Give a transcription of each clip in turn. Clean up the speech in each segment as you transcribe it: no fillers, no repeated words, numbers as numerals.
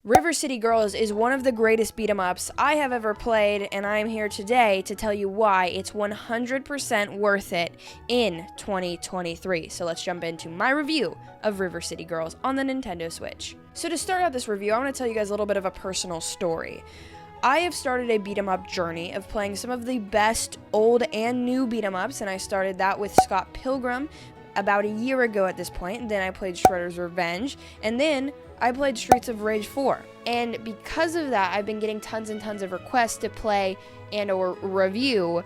River City Girls is one of the greatest beat-em-ups I have ever played, and I'm here today to tell you why it's 100% worth it in 2023. So let's jump into my review of River City Girls on the Nintendo Switch. So to start out this review, I want to tell you guys a little bit of a personal story. I have started a beat-em-up journey of playing some of the best old and new beat-em-ups, and I started that with Scott Pilgrim about a year ago at this point. Then I played Shredder's Revenge, and then I played Streets of Rage 4. And because of that, I've been getting tons and tons of requests to play and or review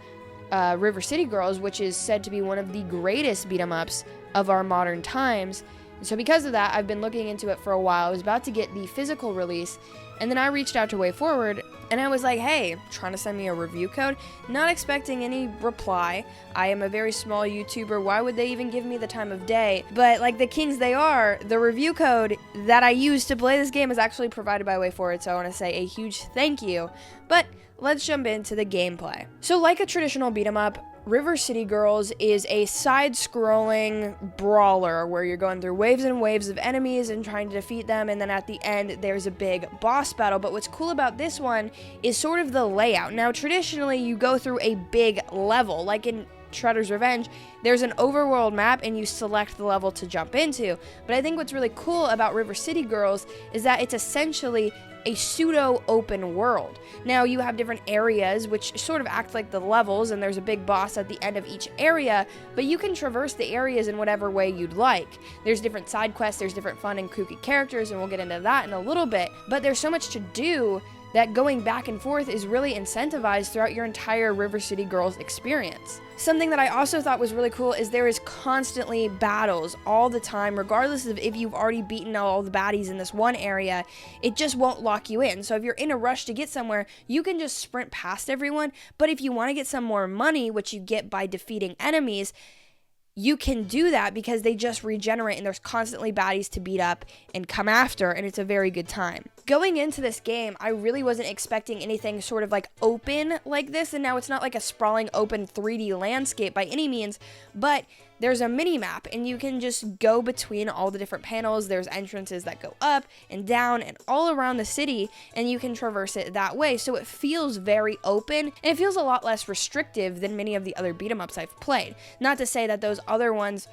River City Girls, which is said to be one of the greatest beat-em-ups of our modern times. And so because of that, I've been looking into it for a while. I was about to get the physical release, and then I reached out to WayForward, and I was like, hey, trying to send me a review code? Not expecting any reply. I am a very small YouTuber. Why would they even give me the time of day? But like the kings they are, the review code that I use to play this game is actually provided by WayForward, so I want to say a huge thank you. But let's jump into the gameplay. So like a traditional beat 'em up, River City Girls is a side-scrolling brawler where you're going through waves and waves of enemies and trying to defeat them, and then at the end there's a big boss battle. But what's cool about this one is sort of the layout. Now traditionally you go through a big level, like in Shredder's Revenge, there's an overworld map and you select the level to jump into. But I think what's really cool about River City Girls is that it's essentially a pseudo-open world. Now you have different areas which sort of act like the levels, and there's a big boss at the end of each area, but you can traverse the areas in whatever way you'd like. There's different side quests, there's different fun and kooky characters, and we'll get into that in a little bit, but there's so much to do that going back and forth is really incentivized throughout your entire River City Girls experience. Something that I also thought was really cool is there is constantly battles all the time, regardless of if you've already beaten all the baddies in this one area, it just won't lock you in. So if you're in a rush to get somewhere, you can just sprint past everyone, but if you want to get some more money, which you get by defeating enemies, you can do that because they just regenerate and there's constantly baddies to beat up and come after, and it's a very good time. Going into this game, I really wasn't expecting anything sort of like open like this, and now it's not like a sprawling open 3D landscape by any means, but there's a mini map and you can just go between all the different panels. There's entrances that go up and down and all around the city, and you can traverse it that way. So it feels very open, and it feels a lot less restrictive than many of the other beat 'em ups I've played. Not to say that those other ones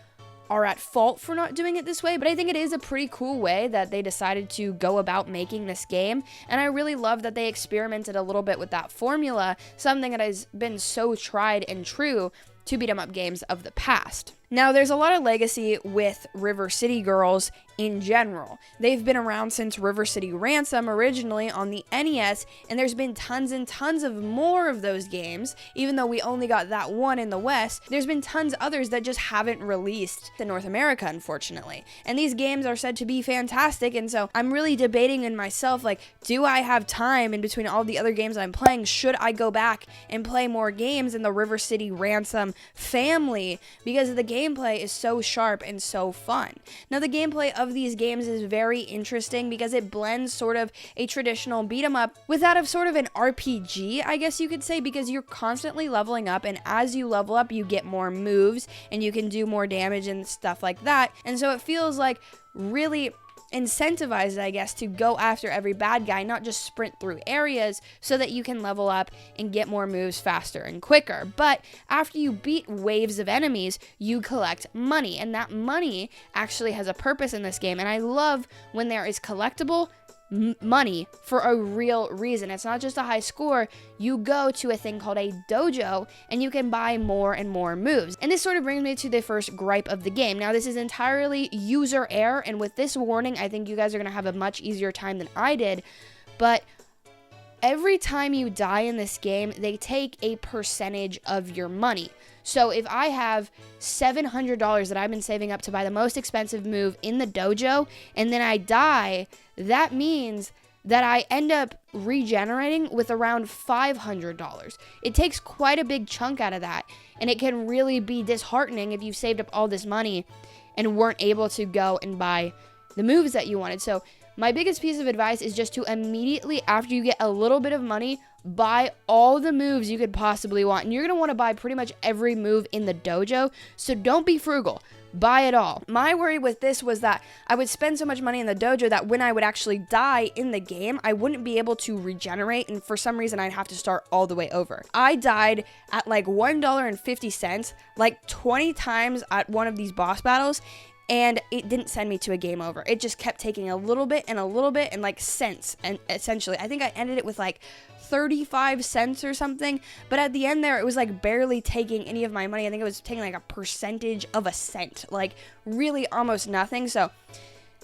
are at fault for not doing it this way, but I think it is a pretty cool way that they decided to go about making this game, and I really love that they experimented a little bit with that formula, something that has been so tried and true to beat 'em up games of the past. Now, there's a lot of legacy with River City Girls in general. They've been around since River City Ransom originally on the NES, and there's been tons and tons of more of those games. Even though we only got that one in the West, there's been tons others that just haven't released in North America, unfortunately. And these games are said to be fantastic, and so I'm really debating in myself, like, do I have time in between all the other games I'm playing? Should I go back and play more games in the River City Ransom family? Because the gameplay is so sharp and so fun. Now, the gameplay of these games is very interesting because it blends sort of a traditional beat 'em up with that of sort of an RPG, I guess you could say, because you're constantly leveling up, and as you level up, you get more moves and you can do more damage and stuff like that. And so it feels like really incentivized, I guess, to go after every bad guy, not just sprint through areas, so that you can level up and get more moves faster and quicker. But after you beat waves of enemies, you collect money, and that money actually has a purpose in this game, and I love when there is collectible money for a real reason. It's not just a high score. You go to a thing called a dojo and you can buy more and more moves. And this sort of brings me to the first gripe of the game. Now, this is entirely user error, and with this warning, I think you guys are going to have a much easier time than I did. But every time you die in this game, they take a percentage of your money. So if I have $700 that I've been saving up to buy the most expensive move in the dojo, and then I die, that means that I end up regenerating with around $500. It takes quite a big chunk out of that, and it can really be disheartening if you saved up all this money and weren't able to go and buy the moves that you wanted. So my biggest piece of advice is just to immediately, after you get a little bit of money, buy all the moves you could possibly want. And you're going to want to buy pretty much every move in the dojo, so don't be frugal. buy it all. My worry with this was that I would spend so much money in the dojo that when I would actually die in the game, I wouldn't be able to regenerate, and for some reason I'd have to start all the way over. I died at like $1.50 like 20 times at one of these boss battles, and it didn't send me to a game over. It just kept taking a little bit and like cents, and essentially I think I ended it with like 35 cents or something, but at the end there it was like barely taking any of my money. I think it was taking like a percentage of a cent, like really almost nothing. So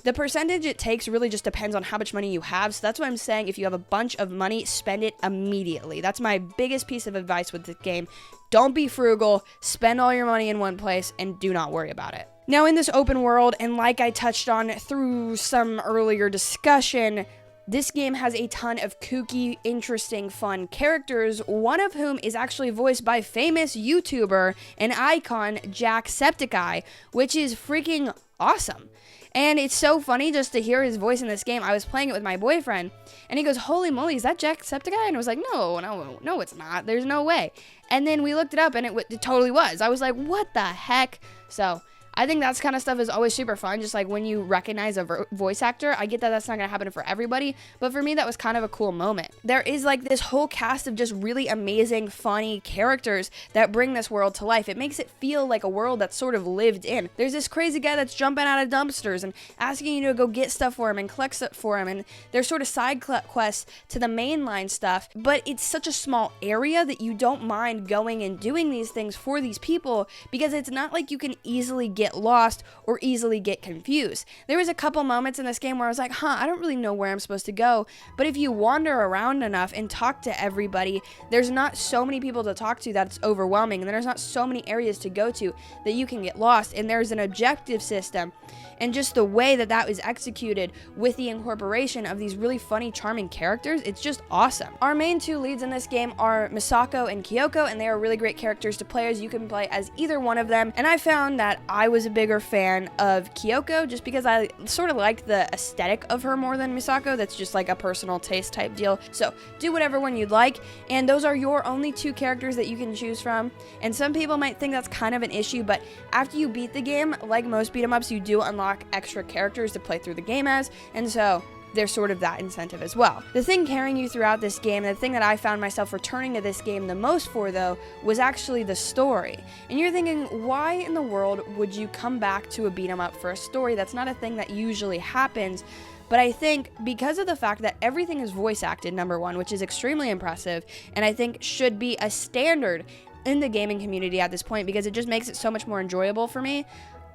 the percentage it takes really just depends on how much money you have. So that's why I'm saying if you have a bunch of money, spend it immediately. That's my biggest piece of advice with this game. Don't be frugal, spend all your money in one place, and do not worry about it. Now, in this open world, and like I touched on through some earlier discussion, this game has a ton of kooky, interesting, fun characters, one of whom is actually voiced by famous YouTuber and icon Jacksepticeye, which is freaking awesome. And it's so funny just to hear his voice in this game. I was playing it with my boyfriend, and he goes, "Holy moly, is that Jacksepticeye?" And I was like, no, it's not. There's no way. And then we looked it up, and it totally was. I was like, what the heck? So I think that kind of stuff is always super fun, just like when you recognize a voice actor. I get that that's not going to happen for everybody, but for me, that was kind of a cool moment. There is like this whole cast of just really amazing, funny characters that bring this world to life. It makes it feel like a world that's sort of lived in. There's this crazy guy that's jumping out of dumpsters and asking you to go get stuff for him and collect stuff for him, and there's sort of side quests to the mainline stuff, but it's such a small area that you don't mind going and doing these things for these people, because it's not like you can easily get lost or easily get confused. There was a couple moments in this game where I was like, I don't really know where I'm supposed to go, but if you wander around enough and talk to everybody, there's not so many people to talk to that it's overwhelming, and there's not so many areas to go to that you can get lost, and there's an objective system, and just the way that that was executed with the incorporation of these really funny, charming characters, it's just awesome. Our main two leads in this game are Misako and Kyoko, and they are really great characters to play as. You can play as either one of them, and I found that I was a bigger fan of Kyoko just because I sort of like the aesthetic of her more than Misako. That's just like a personal taste type deal. So do whatever one you'd like, and those are your only two characters that you can choose from. And some people might think that's kind of an issue, but after you beat the game, like most beat 'em ups, you do unlock extra characters to play through the game as, and so there's sort of that incentive as well. The thing carrying you throughout this game, and the thing that I found myself returning to this game the most for, though, was actually the story. And you're thinking, why in the world would you come back to a beat 'em up for a story? That's not a thing that usually happens. But I think because of the fact that everything is voice acted, number one, which is extremely impressive, and I think should be a standard in the gaming community at this point, because it just makes it so much more enjoyable for me.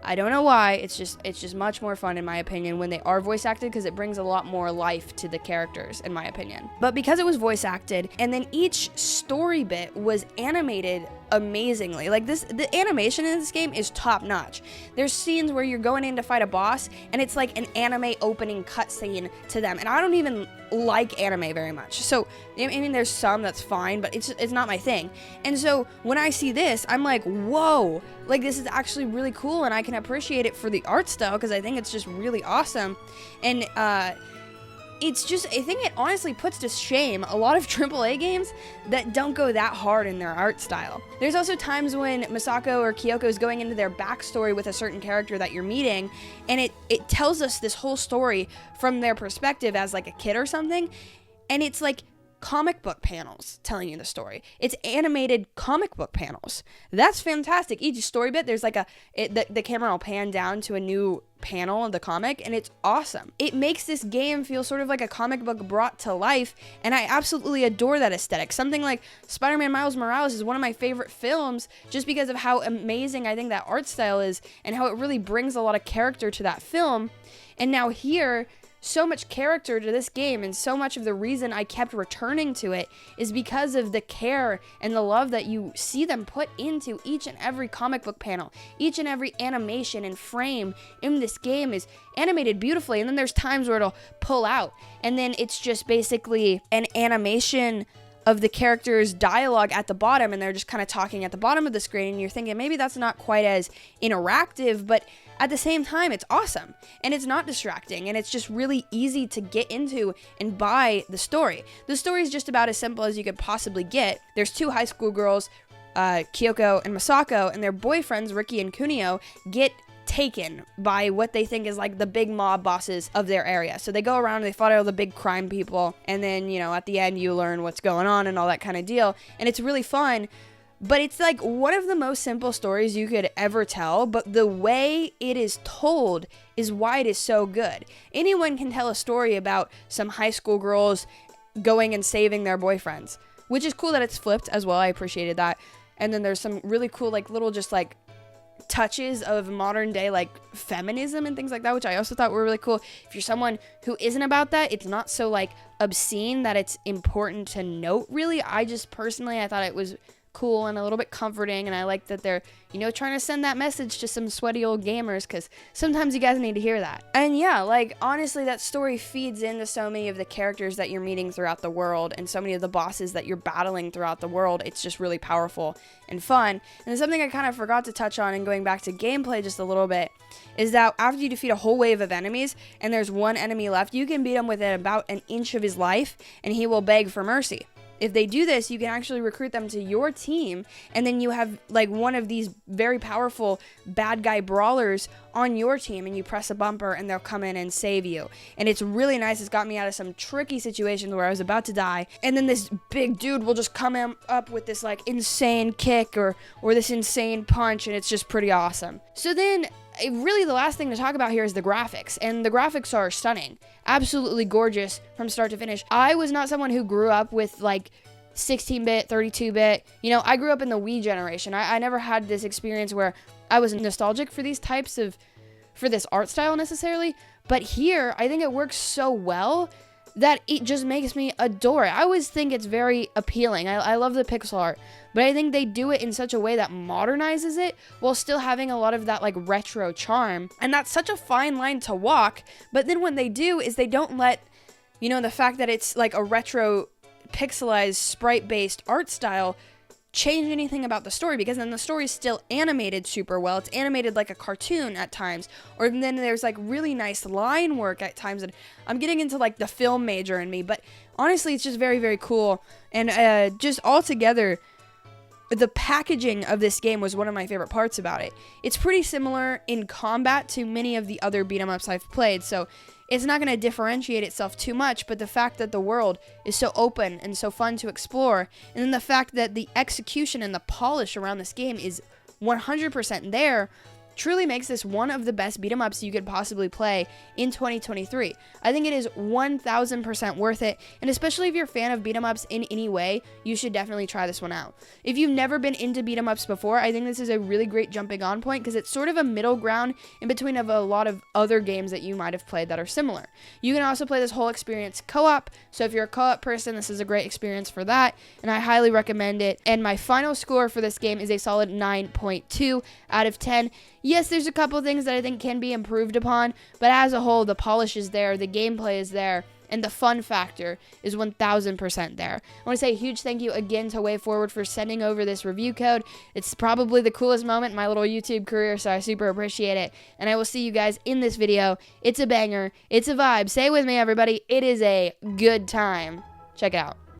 I don't know why, it's just much more fun in my opinion when they are voice acted, because it brings a lot more life to the characters in my opinion. But because it was voice acted, and then each story bit was animated amazingly. Like the animation in this game is top notch. There's scenes where you're going in to fight a boss, and it's like an anime opening cutscene to them, and I don't even like anime very much. So I mean, there's some that's fine, but it's not my thing. And so when I see this, I'm like, whoa, like this is actually really cool, and I can appreciate it for the art style, because I think it's just really awesome. And it's just, I think it honestly puts to shame a lot of AAA games that don't go that hard in their art style. There's also times when Misako or Kyoko is going into their backstory with a certain character that you're meeting, and it tells us this whole story from their perspective as like a kid or something, and it's like comic book panels telling you the story. It's animated comic book panels. That's fantastic. Each story bit, there's like the camera will pan down to a new panel of the comic, and it's awesome. It makes this game feel sort of like a comic book brought to life, and I absolutely adore that aesthetic. Something like Spider-Man Miles Morales is one of my favorite films just because of how amazing I think that art style is, and how it really brings a lot of character to that film. And now here, so much character to this game, and so much of the reason I kept returning to it is because of the care and the love that you see them put into each and every comic book panel. Each and every animation and frame in this game is animated beautifully, and then there's times where it'll pull out, and then it's just basically an animation of the character's dialogue at the bottom, and they're just kind of talking at the bottom of the screen, and you're thinking maybe that's not quite as interactive, but at the same time, it's awesome, and it's not distracting, and it's just really easy to get into and buy the story. The story is just about as simple as you could possibly get. There's two high school girls, Kyoko and Misako, and their boyfriends, Riki and Kunio, get taken by what they think is like the big mob bosses of their area. So they go around and they fight all the big crime people, and then, you know, at the end you learn what's going on and all that kind of deal, and it's really fun. But it's like one of the most simple stories you could ever tell, but the way it is told is why it is so good. Anyone can tell a story about some high school girls going and saving their boyfriends, which is cool that it's flipped as well. I appreciated that. And then there's some really cool, like, little just like touches of modern day like feminism and things like that, which I also thought were really cool. If you're someone who isn't about that, it's not so like obscene that it's important to note, really. I just personally, I thought it was cool and a little bit comforting, and I like that they're, you know, trying to send that message to some sweaty old gamers, because sometimes you guys need to hear that. And yeah, like, honestly, that story feeds into so many of the characters that you're meeting throughout the world and so many of the bosses that you're battling throughout the world. It's just really powerful and fun. And something I kind of forgot to touch on, and going back to gameplay just a little bit, is that after you defeat a whole wave of enemies and there's one enemy left, you can beat him within about an inch of his life and he will beg for mercy. If they do this, you can actually recruit them to your team, and then you have like one of these very powerful bad guy brawlers on your team, and you press a bumper and they'll come in and save you. And it's really nice. It's got me out of some tricky situations where I was about to die, and then this big dude will just come up with this like insane kick or this insane punch, and it's just pretty awesome. So then really the last thing to talk about here is the graphics, and the graphics are stunning, absolutely gorgeous from start to finish. I was not someone who grew up with like 16-bit, 32-bit. You know, I grew up in the Wii generation. I never had this experience where I was nostalgic for these types of, for this art style necessarily, but here I think it works so well that it just makes me adore it. I always think it's very appealing. I love the pixel art, but I think they do it in such a way that modernizes it while still having a lot of that like retro charm. And that's such a fine line to walk, but then when they do is they don't let, you know, the fact that it's like a retro pixelized sprite-based art style change anything about the story, because then the story is still animated super well. It's animated like a cartoon at times, or then there's like really nice line work at times, and I'm getting into like the film major in me, but honestly it's just very, very cool. And just altogether, the packaging of this game was one of my favorite parts about it. It's pretty similar in combat to many of the other beat 'em ups I've played, so it's not going to differentiate itself too much, but the fact that the world is so open and so fun to explore, and then the fact that the execution and the polish around this game is 100% there, truly makes this one of the best beat 'em ups you could possibly play in 2023. I think it is 1000% worth it, and especially if you're a fan of beat 'em ups in any way, you should definitely try this one out. If you've never been into beat 'em ups before, I think this is a really great jumping on point, because it's sort of a middle ground in between of a lot of other games that you might have played that are similar. You can also play this whole experience co-op, so if you're a co-op person, this is a great experience for that, and I highly recommend it. And my final score for this game is a solid 9.2 out of 10. Yes, there's a couple things that I think can be improved upon, but as a whole, the polish is there, the gameplay is there, and the fun factor is 1000% there. I want to say a huge thank you again to WayForward for sending over this review code. It's probably the coolest moment in my little YouTube career, so I super appreciate it. And I will see you guys in this video. It's a banger. It's a vibe. Say it with me, everybody. It is a good time. Check it out.